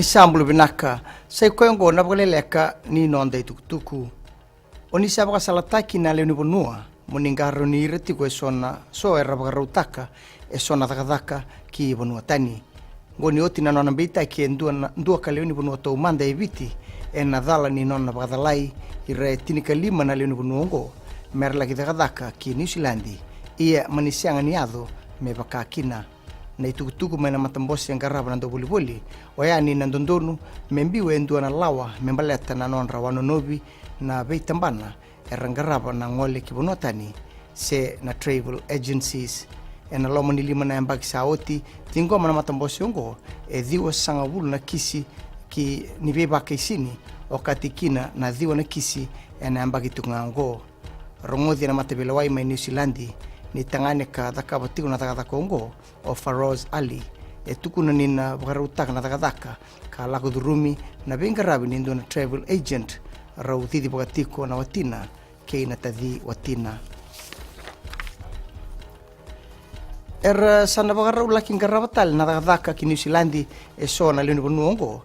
ni sambulu binaka sai koyongo na leka ni nonda tukutuku oni sabaka salataki na leoni bonua moningaro ni reti ko sona so era bagarutaka e sona takadaka ki bonua tani ngoni oti na nona bita ki ndua ka leoni bonua to manda e viti e nadala ni nona bagadalai ire tinika lima na leoni bonua ngo merla ki takadaka ki New Zealandi ia manisianga ni ado me baka kina na itukutuku mena matambosi yang garaba nando boli-boli oyani nandondonu membiwe ndua na lawa membaleta na non rawano nobi na beitambana erangaraba na ngole kibonotani se na travel agencies ena lomo ni lima na embaki saoti tingoma na matambosi ongo e dhiwa sanga wulu na kisi ki ni beba kaisini wakati kina na dhiwa na kisi ena embaki tungango rongodhi na matabelawai mai New Zealandi ni tangane ka takabatiku na takataka ongo o Faroz Ali e tukuna nina bagarutaka na takataka ka lako durumi na bengarabi nindo na travel agent rau thidi bagatiko na watina kei na tadhi watina sana bagarau laking garabatal na takataka ki New Zealandi e so na leoni bonu ongo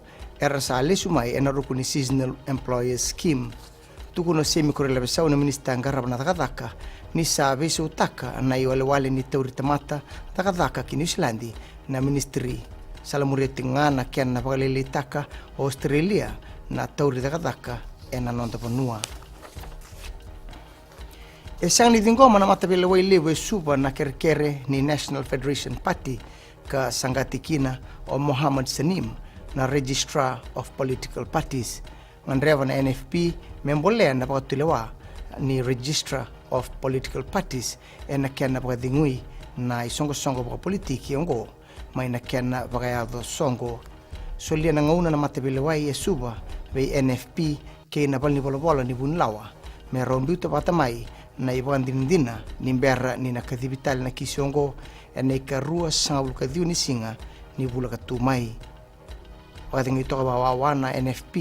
sa lesumai e na rukuni seasonal employers scheme tukuna semi korela besau na minista ngarab na takataka ni sa beso utaka na iwale-wale ni tauritamata takataka ki New Zealandi na ministry salamureti ngana kian na pagalili taka Australia na tauri takataka e na nonta panua e sang ni tingoma na matabele wai lewe suba na kerkere ni National Federation Party ka sangati kina o Mohammed Sanim na Registrar of Political Parties ngandreva na NFP membolea na pakatulewa ni Registrar of Political Parties ena kiana pakadingui na isongo-songo paka politiki ongo mai na kiana pakayado songo solia na ngauna na matabelewai e suba vei NFP kei na balni bola-bola ni bunlawa me rombiuta patamai na ibagandindina ni mbera ni na kadhibitali na kisi ongo ena ikarua sanga bulkadhiu ni singa ni bulakatumai wakati toka bawawana NFP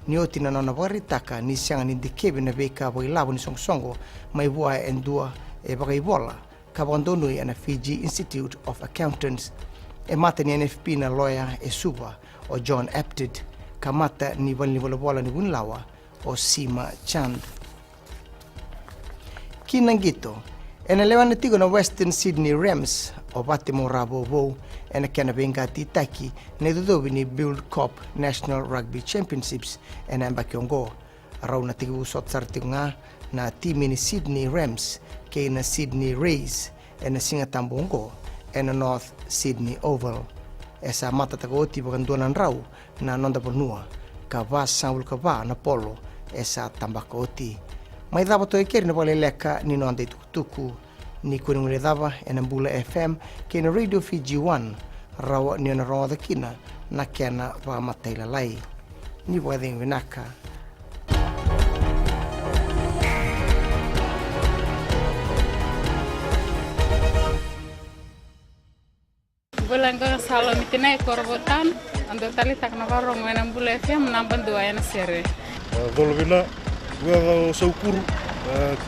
ni oti na nona bagaritaka ni sianga ni dikebe na beka bagilabu ni songo mai bua endua e bagaibola kabandonui na Fiji Institute of Accountants e mata ni NFP na lawyer e suba o John Apted kamata ni balni bola ni bunlawa o Sima Chand kinangito ena lewan tigo na Western Sydney Rams o Baltimore Rabobo ena kiana bengati taki ne dodobi ni Build Cup National Rugby Championships ena ambakiongo rau na tigo sot sartinga na timi ni Sydney Rams ke na Sydney Rays ena singa tambongo ena North Sydney Oval esa mata takoti baganduanan rau na nonda ponua ka vas saul ka va na polo esa tambakoti mai dava to ekeri na pole leka ni nonda tukutuku ni kunungule dava ena Mbula FM ke na Radio Fiji 1 rawa ni na rawa kina na kena wa mataila lai ni wading winaka Bulan ko salo mitinay korbotan ando tali tak na warong na Mbula FM namban dua na sere Dolvina gua saukuru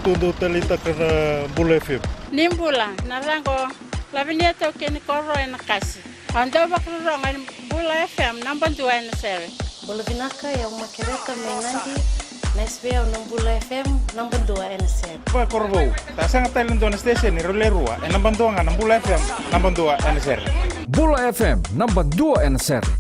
todo tali tak na Mbula FM Nimbula na rango lavinia to ken korro na kasi ando bakro na Mbula FM namban dua na sere Bolovinaka ya umakereka menandi na SBA na Mbula FM namban dua na sere Ba korbo ta sanga talent on station ni rolerua namban dua na Mbula FM namban dua na sere Bula FM namban 2 NSR